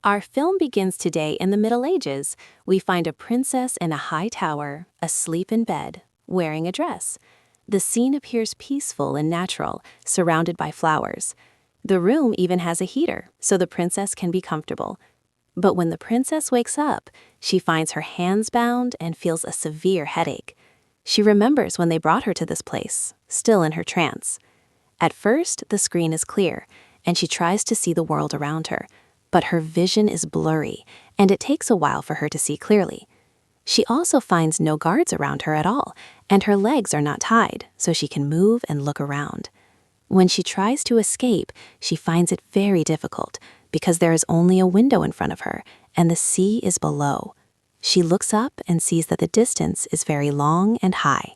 Our film begins today in the Middle Ages. We find a princess in a high tower, asleep in bed, wearing a dress. The scene appears peaceful and natural, surrounded by flowers. The room even has a heater, so the princess can be comfortable. But when the princess wakes up, she finds her hands bound and feels a severe headache. She remembers when they brought her to this place, still in her trance. At first, the screen is clear, and she tries to see the world around her, but her vision is blurry, and it takes a while for her to see clearly. She also finds no guards around her at all, and her legs are not tied, so she can move and look around. When she tries to escape, she finds it very difficult because there is only a window in front of her, and the sea is below. She looks up and sees that the distance is very long and high.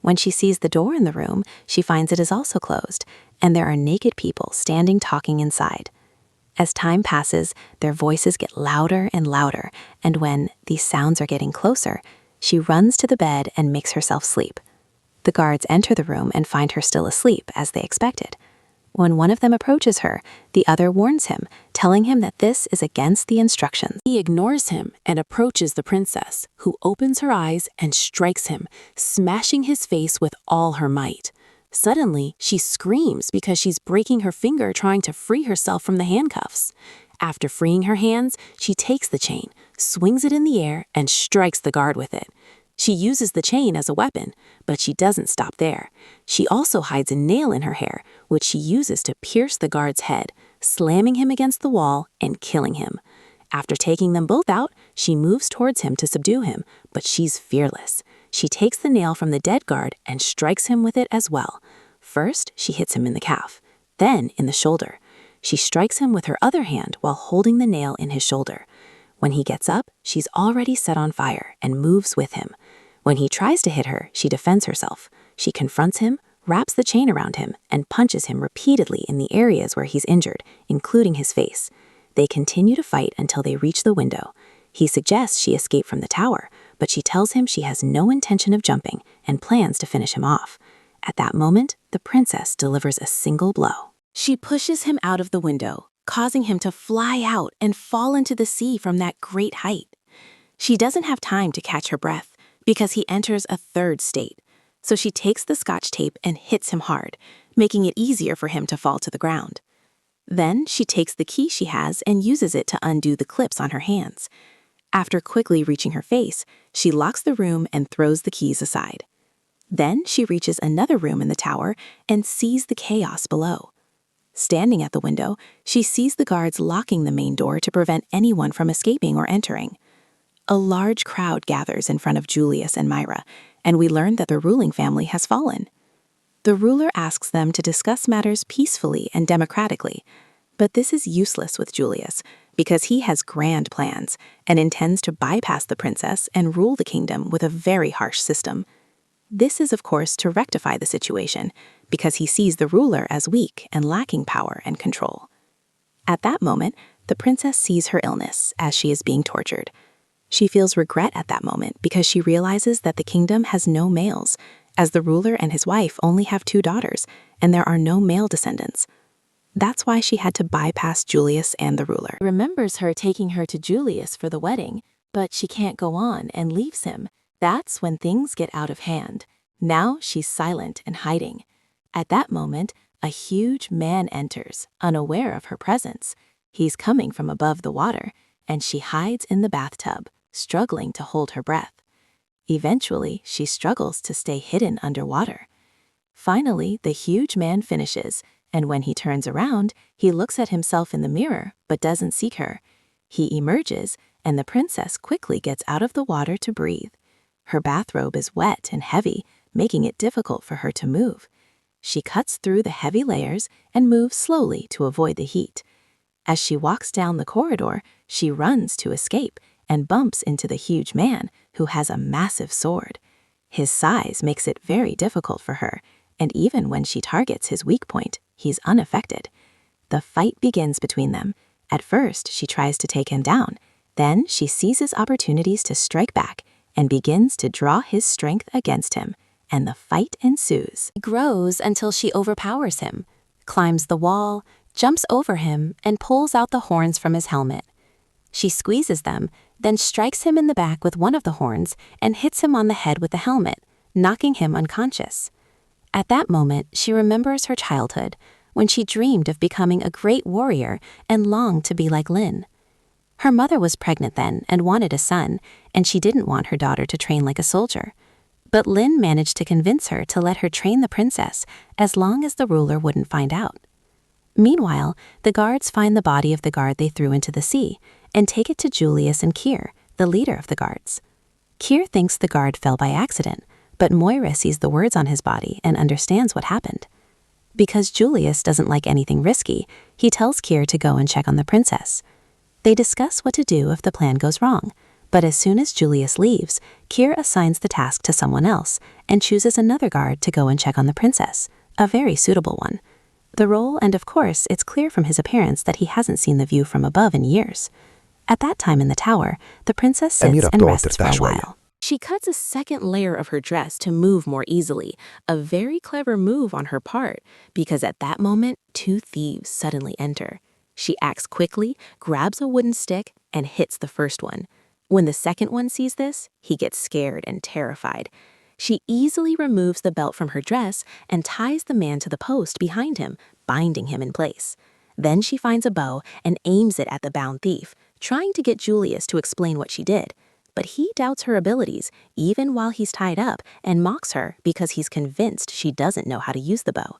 When she sees the door in the room, she finds it is also closed, and there are naked people standing talking inside. As time passes, their voices get louder and louder, and when these sounds are getting closer, she runs to the bed and makes herself sleep. The guards enter the room and find her still asleep, as they expected. When one of them approaches her, the other warns him, telling him that this is against the instructions. He ignores him and approaches the princess, who opens her eyes and strikes him, smashing his face with all her might. Suddenly, she screams because she's breaking her finger trying to free herself from the handcuffs. After freeing her hands, she takes the chain, swings it in the air, and strikes the guard with it. She uses the chain as a weapon, but she doesn't stop there. She also hides a nail in her hair, which she uses to pierce the guard's head, slamming him against the wall and killing him. After taking them both out, she moves towards him to subdue him, but she's fearless. She takes the nail from the dead guard and strikes him with it as well. First, she hits him in the calf, then in the shoulder. She strikes him with her other hand while holding the nail in his shoulder. When he gets up, she's already set on fire and moves with him. When he tries to hit her, she defends herself. She confronts him, wraps the chain around him, and punches him repeatedly in the areas where he's injured, including his face. They continue to fight until they reach the window. He suggests she escape from the tower, but she tells him she has no intention of jumping and plans to finish him off. At that moment, the princess delivers a single blow. She pushes him out of the window, causing him to fly out and fall into the sea from that great height. She doesn't have time to catch her breath because he enters a third state, so she takes the scotch tape and hits him hard, making it easier for him to fall to the ground. Then she takes the key she has and uses it to undo the clips on her hands. After quickly reaching her face, she locks the room and throws the keys aside. Then she reaches another room in the tower and sees the chaos below. Standing at the window, she sees the guards locking the main door to prevent anyone from escaping or entering. A large crowd gathers in front of Julius and Myra, and we learn that the ruling family has fallen. The ruler asks them to discuss matters peacefully and democratically, but this is useless with Julius because he has grand plans and intends to bypass the princess and rule the kingdom with a very harsh system. This is, of course, to rectify the situation because he sees the ruler as weak and lacking power and control. At that moment, the princess sees her illness as she is being tortured. She feels regret at that moment because she realizes that the kingdom has no males, as the ruler and his wife only have 2 daughters, and there are no male descendants. That's why she had to bypass Julius and the ruler. He remembers her taking her to Julius for the wedding, but she can't go on and leaves him. That's when things get out of hand. Now she's silent and hiding. At that moment, a huge man enters, unaware of her presence. He's coming from above the water, and she hides in the bathtub, struggling to hold her breath. Eventually, she struggles to stay hidden underwater. Finally, the huge man finishes, and when he turns around, he looks at himself in the mirror but doesn't see her. He emerges, and the princess quickly gets out of the water to breathe. Her bathrobe is wet and heavy, making it difficult for her to move. She cuts through the heavy layers and moves slowly to avoid the heat. As she walks down the corridor, she runs to escape and bumps into the huge man, who has a massive sword. His size makes it very difficult for her, and even when she targets his weak point, he's unaffected. The fight begins between them. At first, she tries to take him down. Then she seizes opportunities to strike back and begins to draw his strength against him, and the fight ensues. It grows until she overpowers him, climbs the wall, jumps over him, and pulls out the horns from his helmet. She squeezes them, then strikes him in the back with one of the horns and hits him on the head with the helmet, knocking him unconscious. At that moment, she remembers her childhood, when she dreamed of becoming a great warrior and longed to be like Lin. Her mother was pregnant then and wanted a son, and she didn't want her daughter to train like a soldier. But Lin managed to convince her to let her train the princess as long as the ruler wouldn't find out. Meanwhile, the guards find the body of the guard they threw into the sea and take it to Julius and Kier, the leader of the guards. Kier thinks the guard fell by accident, but Moira sees the words on his body and understands what happened. Because Julius doesn't like anything risky, he tells Kier to go and check on the princess. They discuss what to do if the plan goes wrong, but as soon as Julius leaves, Kier assigns the task to someone else and chooses another guard to go and check on the princess, a very suitable one. The role, and of course, it's clear from his appearance that he hasn't seen the view from above in years. At that time in the tower, the princess sits and rests for a while. She cuts a second layer of her dress to move more easily, a very clever move on her part, because at that moment, two thieves suddenly enter. She acts quickly, grabs a wooden stick, and hits the first one. When the second one sees this, he gets scared and terrified. She easily removes the belt from her dress and ties the man to the post behind him, binding him in place. Then she finds a bow and aims it at the bound thief, trying to get Julius to explain what she did. But he doubts her abilities, even while he's tied up, and mocks her because he's convinced she doesn't know how to use the bow.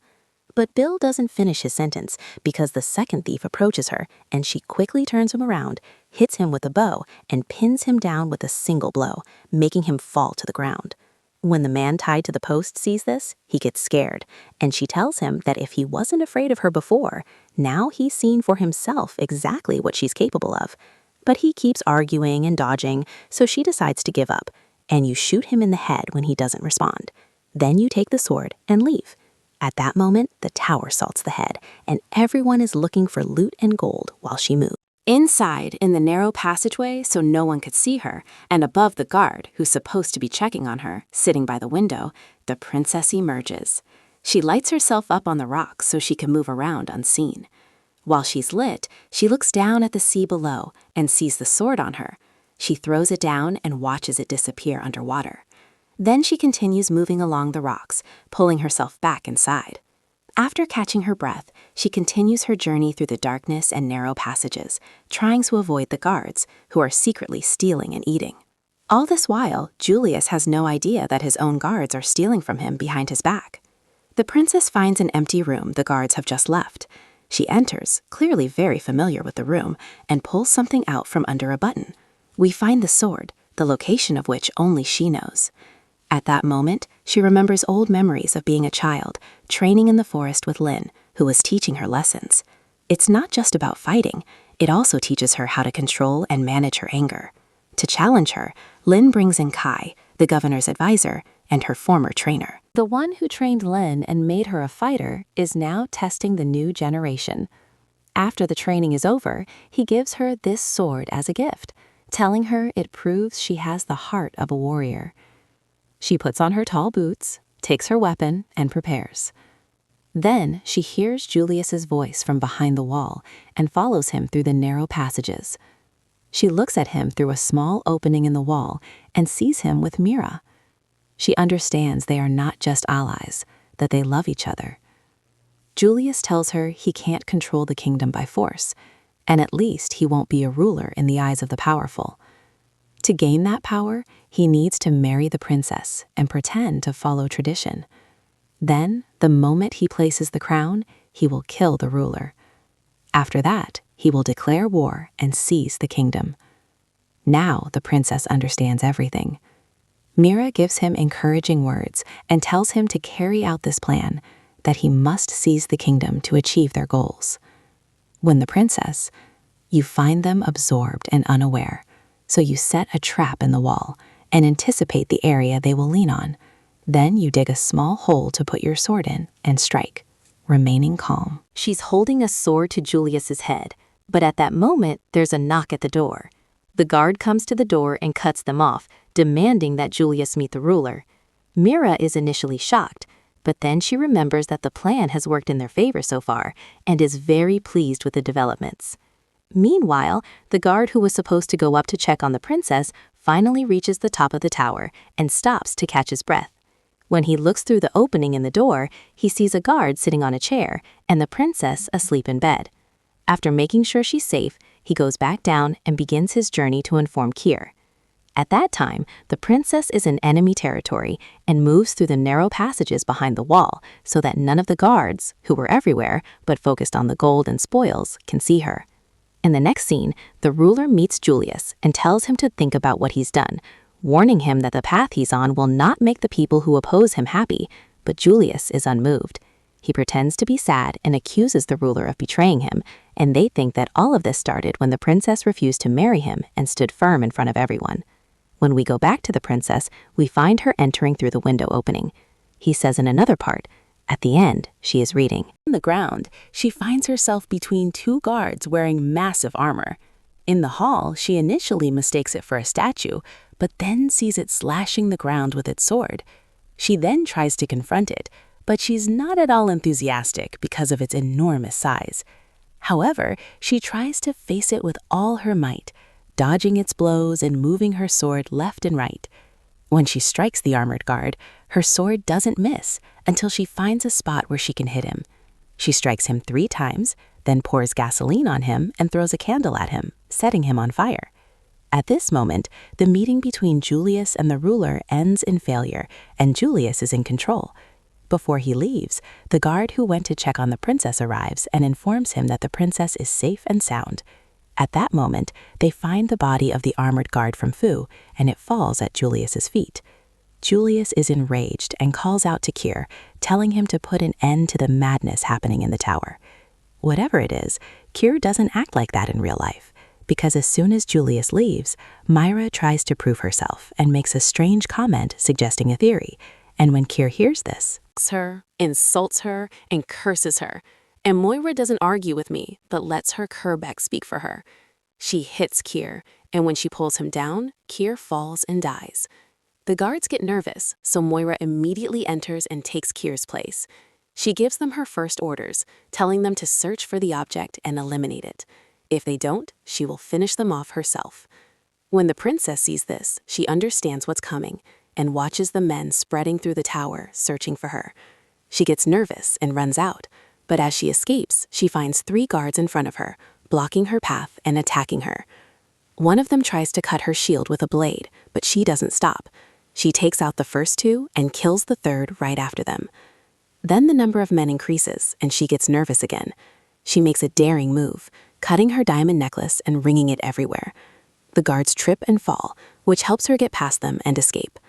But Bill doesn't finish his sentence because the second thief approaches her, and she quickly turns him around, hits him with a bow, and pins him down with a single blow, making him fall to the ground. When the man tied to the post sees this, he gets scared, and she tells him that if he wasn't afraid of her before, now he's seen for himself exactly what she's capable of. But he keeps arguing and dodging, so she decides to give up, and you shoot him in the head when he doesn't respond. Then you take the sword and leave. At that moment, the tower salts the head, and everyone is looking for loot and gold while she moves. Inside, in the narrow passageway so no one could see her, and above the guard, who's supposed to be checking on her, sitting by the window, the princess emerges. She lights herself up on the rocks so she can move around unseen. While she's lit, she looks down at the sea below and sees the sword on her. She throws it down and watches it disappear underwater. Then she continues moving along the rocks, pulling herself back inside. After catching her breath, she continues her journey through the darkness and narrow passages, trying to avoid the guards, who are secretly stealing and eating. All this while, Julius has no idea that his own guards are stealing from him behind his back. The princess finds an empty room the guards have just left. She enters, clearly very familiar with the room, and pulls something out from under a button. We find the sword, the location of which only she knows. At that moment, she remembers old memories of being a child, training in the forest with Lin, who was teaching her lessons. It's not just about fighting, it also teaches her how to control and manage her anger. To challenge her, Lin brings in Kai, the governor's advisor, and her former trainer. The one who trained Lin and made her a fighter is now testing the new generation. After the training is over, he gives her this sword as a gift, telling her it proves she has the heart of a warrior. She puts on her tall boots, takes her weapon, and prepares. Then she hears Julius's voice from behind the wall and follows him through the narrow passages. She looks at him through a small opening in the wall and sees him with Mira. She understands they are not just allies, that they love each other. Julius tells her he can't control the kingdom by force, and at least he won't be a ruler in the eyes of the powerful. To gain that power, he needs to marry the princess and pretend to follow tradition. Then, the moment he places the crown, he will kill the ruler. After that, he will declare war and seize the kingdom. Now the princess understands everything. Mira gives him encouraging words and tells him to carry out this plan, that he must seize the kingdom to achieve their goals. When the princess, you find them absorbed and unaware, so you set a trap in the wall and anticipate the area they will lean on. Then you dig a small hole to put your sword in and strike, remaining calm. She's holding a sword to Julius's head, but at that moment, there's a knock at the door. The guard comes to the door and cuts them off, demanding that Julius meet the ruler. Mira is initially shocked, but then she remembers that the plan has worked in their favor so far and is very pleased with the developments. Meanwhile, the guard who was supposed to go up to check on the princess finally reaches the top of the tower and stops to catch his breath. When he looks through the opening in the door, he sees a guard sitting on a chair and the princess asleep in bed. After making sure she's safe, he goes back down and begins his journey to inform Kier. At that time, the princess is in enemy territory and moves through the narrow passages behind the wall so that none of the guards, who were everywhere but focused on the gold and spoils, can see her. In the next scene, the ruler meets Julius and tells him to think about what he's done, warning him that the path he's on will not make the people who oppose him happy, but Julius is unmoved. He pretends to be sad and accuses the ruler of betraying him, and they think that all of this started when the princess refused to marry him and stood firm in front of everyone. When we go back to the princess, we find her entering through the window opening. He says in another part, at the end, she is reading. On the ground, she finds herself between two guards wearing massive armor. In the hall, she initially mistakes it for a statue, but then sees it slashing the ground with its sword. She then tries to confront it, but she's not at all enthusiastic because of its enormous size. However, she tries to face it with all her might, dodging its blows and moving her sword left and right. When she strikes the armored guard, her sword doesn't miss until she finds a spot where she can hit him. She strikes him 3 times, then pours gasoline on him and throws a candle at him, setting him on fire. At this moment, the meeting between Julius and the ruler ends in failure, and Julius is in control. Before he leaves, the guard who went to check on the princess arrives and informs him that the princess is safe and sound. At that moment, they find the body of the armored guard from Fu, and it falls at Julius's feet. Julius is enraged and calls out to Kier, telling him to put an end to the madness happening in the tower. Whatever it is, Kier doesn't act like that in real life, because as soon as Julius leaves, Myra tries to prove herself and makes a strange comment suggesting a theory. And when Kier hears this, her, insults her, and curses her. And Moira doesn't argue with me, but lets her Kerbeck speak for her. She hits Kier, and when she pulls him down, Kier falls and dies. The guards get nervous, so Moira immediately enters and takes Kier's place. She gives them her first orders, telling them to search for the object and eliminate it. If they don't, she will finish them off herself. When the princess sees this, she understands what's coming and watches the men spreading through the tower, searching for her. She gets nervous and runs out, but as she escapes, she finds 3 guards in front of her, blocking her path and attacking her. One of them tries to cut her shield with a blade, but she doesn't stop. She takes out the first 2 and kills the 3rd right after them. Then the number of men increases, and she gets nervous again. She makes a daring move, cutting her diamond necklace and ringing it everywhere. The guards trip and fall, which helps her get past them and escape.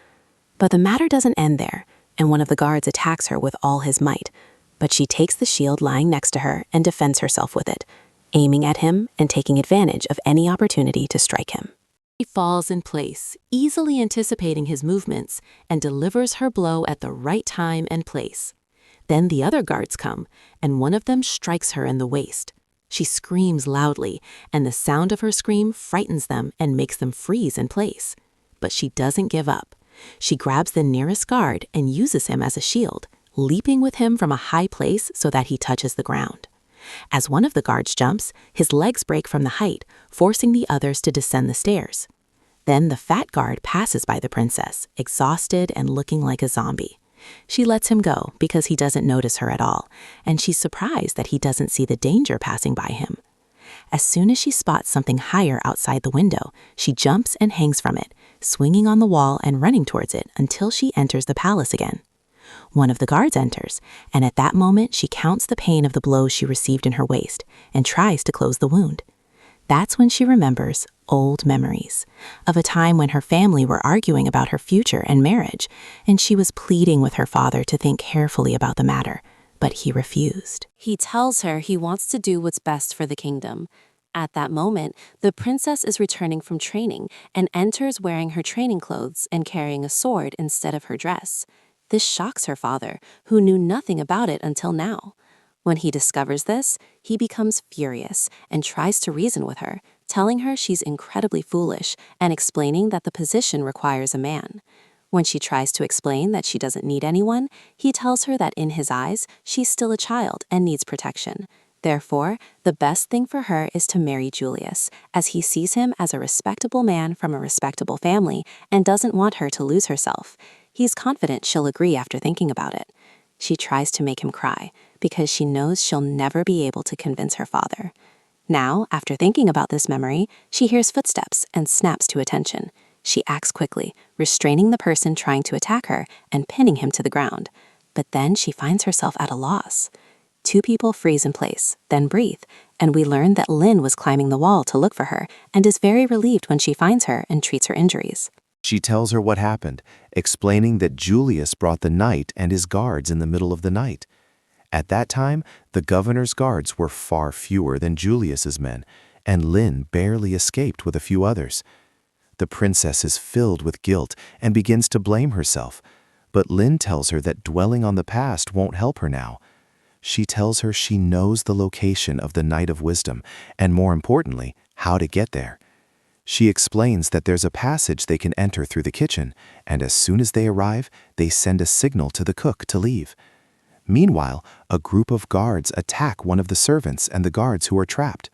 But the matter doesn't end there, and one of the guards attacks her with all his might. But she takes the shield lying next to her and defends herself with it, aiming at him and taking advantage of any opportunity to strike him. She falls in place, easily anticipating his movements, and delivers her blow at the right time and place. Then the other guards come, and one of them strikes her in the waist. She screams loudly, and the sound of her scream frightens them and makes them freeze in place. But she doesn't give up. She grabs the nearest guard and uses him as a shield, leaping with him from a high place so that he touches the ground. As one of the guards jumps, his legs break from the height, forcing the others to descend the stairs. Then the fat guard passes by the princess, exhausted and looking like a zombie. She lets him go because he doesn't notice her at all, and she's surprised that he doesn't see the danger passing by him. As soon as she spots something higher outside the window, she jumps and hangs from it, swinging on the wall and running towards it until she enters the palace again. One of the guards enters, and at that moment she counts the pain of the blows she received in her waist and tries to close the wound. That's when she remembers old memories of a time when her family were arguing about her future and marriage, and she was pleading with her father to think carefully about the matter, but he refused. He tells her he wants to do what's best for the kingdom. At that moment, the princess is returning from training and enters wearing her training clothes and carrying a sword instead of her dress. This shocks her father, who knew nothing about it until now. When he discovers this, he becomes furious and tries to reason with her, telling her she's incredibly foolish and explaining that the position requires a man. When she tries to explain that she doesn't need anyone, he tells her that in his eyes, she's still a child and needs protection. Therefore, the best thing for her is to marry Julius, as he sees him as a respectable man from a respectable family and doesn't want her to lose herself. He's confident she'll agree after thinking about it. She tries to make him cry, because she knows she'll never be able to convince her father. Now, after thinking about this memory, she hears footsteps and snaps to attention. She acts quickly, restraining the person trying to attack her and pinning him to the ground. But then she finds herself at a loss. Two people freeze in place, then breathe, and we learn that Lynn was climbing the wall to look for her and is very relieved when she finds her and treats her injuries. She tells her what happened, explaining that Julius brought the knight and his guards in the middle of the night. At that time, the governor's guards were far fewer than Julius's men, and Lynn barely escaped with a few others. The princess is filled with guilt and begins to blame herself, but Lynn tells her that dwelling on the past won't help her now. She tells her she knows the location of the Night of Wisdom, and more importantly, how to get there. She explains that there's a passage they can enter through the kitchen, and as soon as they arrive, they send a signal to the cook to leave. Meanwhile, a group of guards attack one of the servants and the guards who are trapped.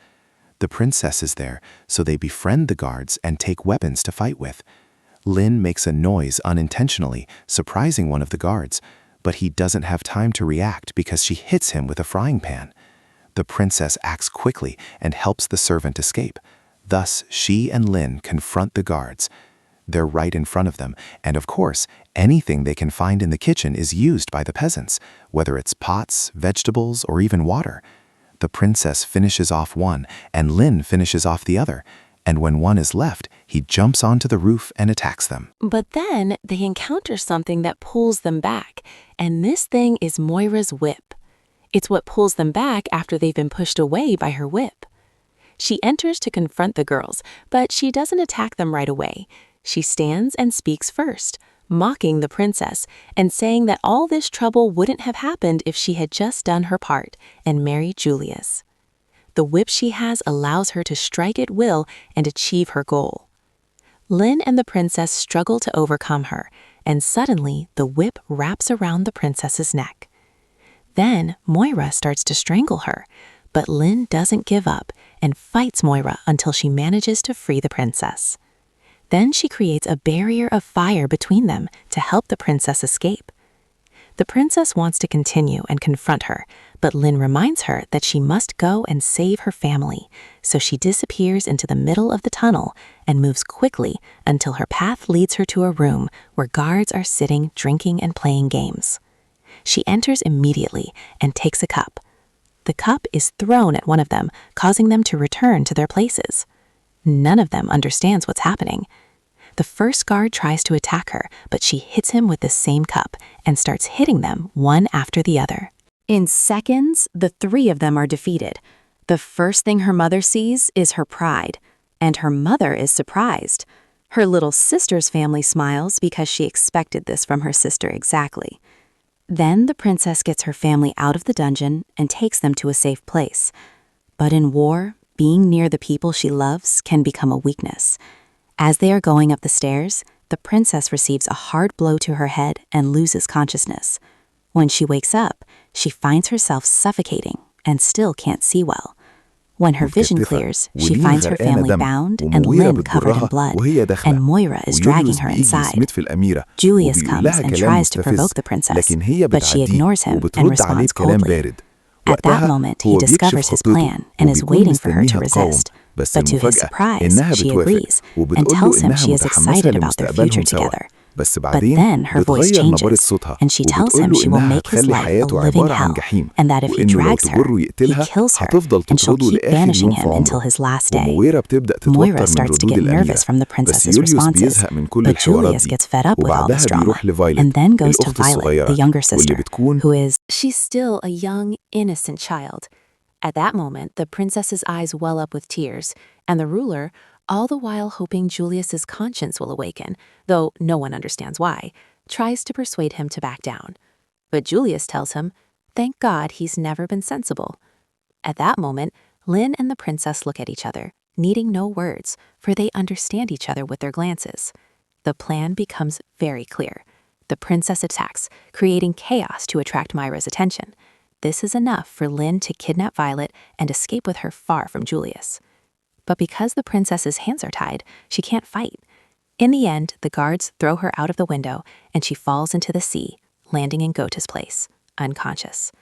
The princess is there, so they befriend the guards and take weapons to fight with. Lynn makes a noise unintentionally, surprising one of the guards, but he doesn't have time to react because she hits him with a frying pan. The princess acts quickly and helps the servant escape. Thus, she and Lynn confront the guards. They're right in front of them, and of course, anything they can find in the kitchen is used by the peasants, whether it's pots, vegetables, or even water. The princess finishes off one, and Lynn finishes off the other, and when one is left, he jumps onto the roof and attacks them. But then they encounter something that pulls them back, and this thing is Moira's whip. It's what pulls them back after they've been pushed away by her whip. She enters to confront the girls, but she doesn't attack them right away. She stands and speaks first, mocking the princess and saying that all this trouble wouldn't have happened if she had just done her part and married Julius. The whip she has allows her to strike at will and achieve her goal. Lynn and the princess struggle to overcome her, and suddenly the whip wraps around the princess's neck. Then Moira starts to strangle her, but Lynn doesn't give up and fights Moira until she manages to free the princess. Then she creates a barrier of fire between them to help the princess escape. The princess wants to continue and confront her, but Lynn reminds her that she must go and save her family, so she disappears into the middle of the tunnel and moves quickly until her path leads her to a room where guards are sitting, drinking, and playing games. She enters immediately and takes a cup. The cup is thrown at one of them, causing them to return to their places. None of them understands what's happening. The first guard tries to attack her, but she hits him with the same cup and starts hitting them one after the other. In seconds, the three of them are defeated. The first thing her mother sees is her pride, and her mother is surprised. Her little sister's family smiles because she expected this from her sister exactly. Then the princess gets her family out of the dungeon and takes them to a safe place. But in war, being near the people she loves can become a weakness. As they are going up the stairs, the princess receives a hard blow to her head and loses consciousness. When she wakes up, she finds herself suffocating and still can't see well. When her vision clears, she finds her family bound and Lynn covered in blood, and Moira is dragging her inside. Julius comes and tries to provoke the princess, but she ignores him and responds coldly. At that moment, he discovers his plan and is waiting for her to resist. But to his surprise, she agrees and tells him she is excited about their future together. But then her voice changes, and she tells him she will make his life a living hell, and that if he drags her, he kills her, and she'll keep banishing him until his last day. Moira starts to get nervous from the princess's responses, but Julius gets fed up with all this drama, and then goes to Violet, the younger sister, who is... She's still a young, innocent child. At that moment, the princess's eyes well up with tears, and the ruler, all the while hoping Julius's conscience will awaken, though no one understands why, tries to persuade him to back down. But Julius tells him, thank God he's never been sensible. At that moment, Lynn and the princess look at each other, needing no words, for they understand each other with their glances. The plan becomes very clear. The princess attacks, creating chaos to attract Moira's attention. This is enough for Lynn to kidnap Violet and escape with her far from Julius. But because the princess's hands are tied, she can't fight. In the end, the guards throw her out of the window and she falls into the sea, landing in Gota's place, unconscious.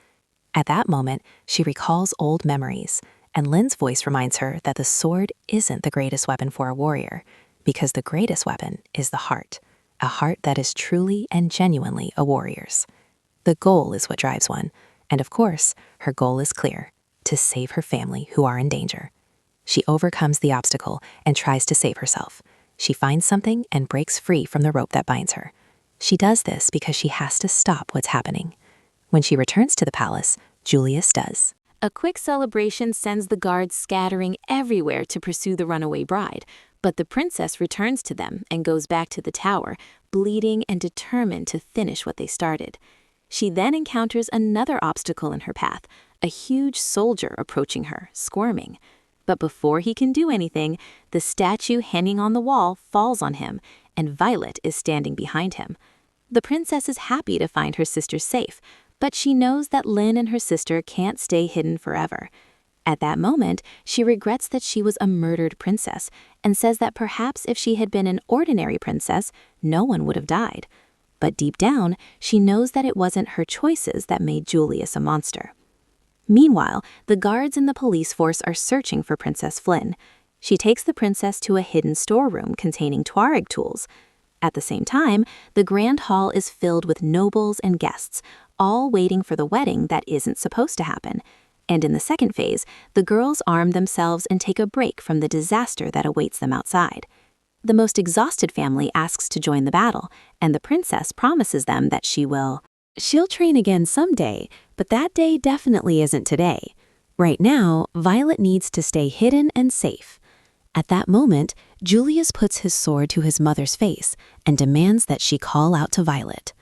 At that moment, she recalls old memories, and Lynn's voice reminds her that the sword isn't the greatest weapon for a warrior, because the greatest weapon is the heart, a heart that is truly and genuinely a warrior's. The goal is what drives one, and of course, her goal is clear: to save her family who are in danger. She overcomes the obstacle and tries to save herself. She finds something and breaks free from the rope that binds her. She does this because she has to stop what's happening. When she returns to the palace, Julius does. A quick celebration sends the guards scattering everywhere to pursue the runaway bride, but the princess returns to them and goes back to the tower, bleeding and determined to finish what they started. She then encounters another obstacle in her path, a huge soldier approaching her, squirming. But before he can do anything, the statue hanging on the wall falls on him, and Violet is standing behind him. The princess is happy to find her sister safe, but she knows that Lynn and her sister can't stay hidden forever. At that moment, she regrets that she was a murdered princess and says that perhaps if she had been an ordinary princess, no one would have died. But deep down, she knows that it wasn't her choices that made Julius a monster. Meanwhile, the guards and the police force are searching for Princess Flynn. She takes the princess to a hidden storeroom containing Tuareg tools. At the same time, the grand hall is filled with nobles and guests, all waiting for the wedding that isn't supposed to happen. And in the second phase, the girls arm themselves and take a break from the disaster that awaits them outside. The most exhausted family asks to join the battle, and the princess promises them that she'll train again someday, but that day definitely isn't today. Right now, Violet needs to stay hidden and safe. At that moment, Julius puts his sword to his mother's face and demands that she call out to Violet.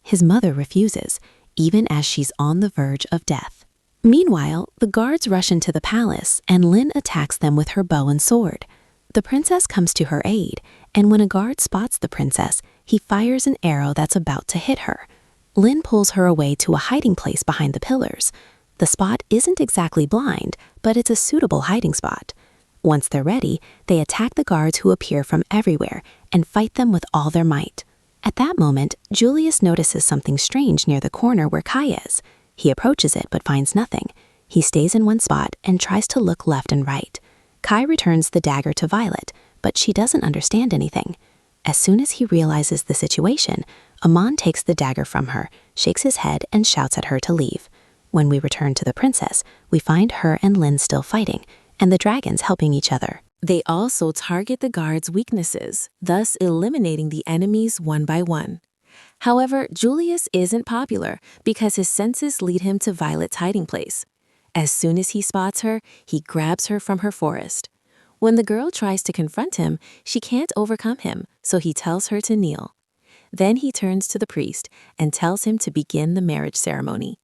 His mother refuses, even as she's on the verge of death. Meanwhile, the guards rush into the palace and Lynn attacks them with her bow and sword. The princess comes to her aid, and when a guard spots the princess, he fires an arrow that's about to hit her. Lynn pulls her away to a hiding place behind the pillars. The spot isn't exactly blind, but it's a suitable hiding spot. Once they're ready, they attack the guards who appear from everywhere and fight them with all their might. At that moment, Julius notices something strange near the corner where Kai is. He approaches it but finds nothing. He stays in one spot and tries to look left and right. Kai returns the dagger to Violet, but she doesn't understand anything. As soon as he realizes the situation, Ahmd takes the dagger from her, shakes his head, and shouts at her to leave. When we return to the princess, we find her and Lynn still fighting, and the dragons helping each other. They also target the guards' weaknesses, thus eliminating the enemies one by one. However, Julius isn't popular because his senses lead him to Violet's hiding place. As soon as he spots her, he grabs her from her forest. When the girl tries to confront him, she can't overcome him, so he tells her to kneel. Then he turns to the priest and tells him to begin the marriage ceremony.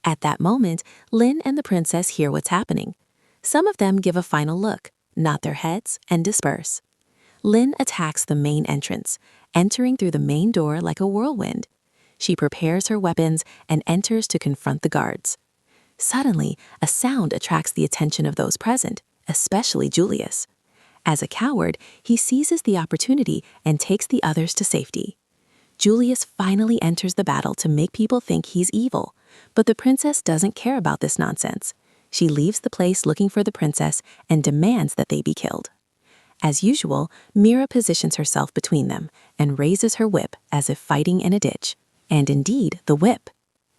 At that moment, Lynn and the princess hear what's happening. Some of them give a final look, nod their heads, and disperse. Lynn attacks the main entrance, entering through the main door like a whirlwind. She prepares her weapons and enters to confront the guards. Suddenly, a sound attracts the attention of those present, especially Julius. As a coward, he seizes the opportunity and takes the others to safety. Julius finally enters the battle to make people think he's evil, but the princess doesn't care about this nonsense. She leaves the place looking for the princess and demands that they be killed. As usual, Mira positions herself between them and raises her whip as if fighting in a ditch. And indeed, the whip.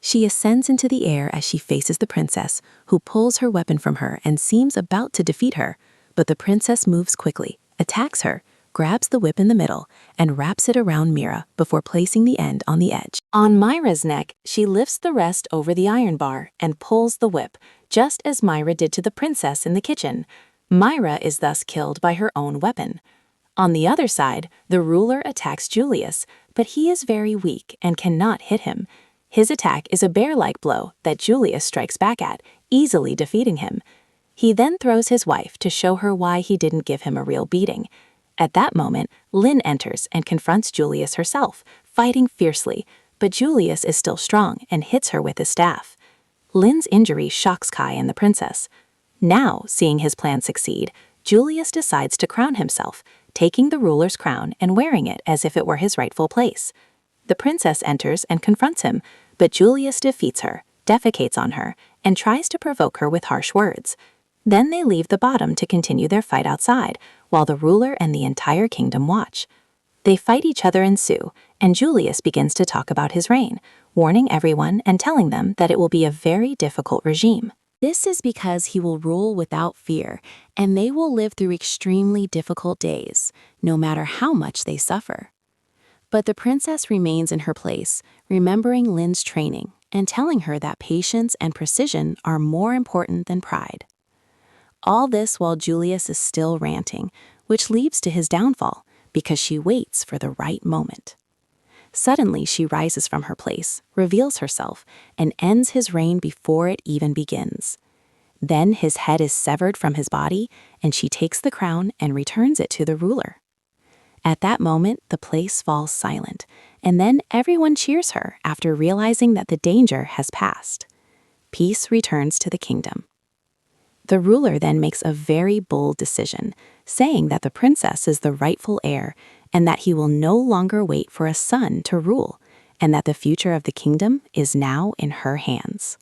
She ascends into the air as she faces the princess, who pulls her weapon from her and seems about to defeat her. But the princess moves quickly, attacks her, grabs the whip in the middle, and wraps it around Mira before placing the end on the edge. On Myra's neck, she lifts the rest over the iron bar and pulls the whip, just as Myra did to the princess in the kitchen. Myra is thus killed by her own weapon. On the other side, the ruler attacks Julius, but he is very weak and cannot hit him. His attack is a bear-like blow that Julius strikes back at, easily defeating him. He then throws his wife to show her why he didn't give him a real beating. At that moment, Lynn enters and confronts Julius herself, fighting fiercely, but Julius is still strong and hits her with his staff. Lin's injury shocks Kai and the princess. Now, seeing his plan succeed, Julius decides to crown himself, taking the ruler's crown and wearing it as if it were his rightful place. The princess enters and confronts him, but Julius defeats her, defecates on her, and tries to provoke her with harsh words. Then they leave the bottom to continue their fight outside, while the ruler and the entire kingdom watch. They fight each other and sue, and Julius begins to talk about his reign, warning everyone and telling them that it will be a very difficult regime. This is because he will rule without fear, and they will live through extremely difficult days, no matter how much they suffer. But the princess remains in her place, remembering Lin's training and telling her that patience and precision are more important than pride. All this while Julius is still ranting, which leads to his downfall because she waits for the right moment. Suddenly, she rises from her place, reveals herself, and ends his reign before it even begins. Then his head is severed from his body, and she takes the crown and returns it to the ruler. At that moment, the place falls silent, and then everyone cheers her after realizing that the danger has passed. Peace returns to the kingdom. The ruler then makes a very bold decision, saying that the princess is the rightful heir and that he will no longer wait for a son to rule, and that the future of the kingdom is now in her hands.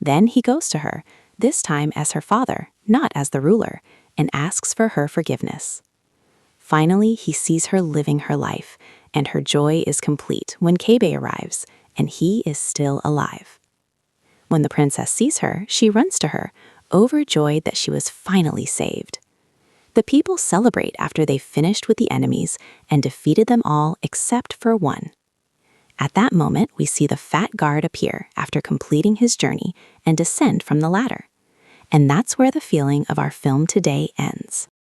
Then he goes to her, this time as her father, not as the ruler, and asks for her forgiveness. Finally, he sees her living her life, and her joy is complete when Kebe arrives, and he is still alive. When the princess sees her, she runs to her, overjoyed that she was finally saved. The people celebrate after they've finished with the enemies and defeated them all except for one. At that moment, we see the fat guard appear after completing his journey and descend from the ladder. And that's where the feeling of our film today ends.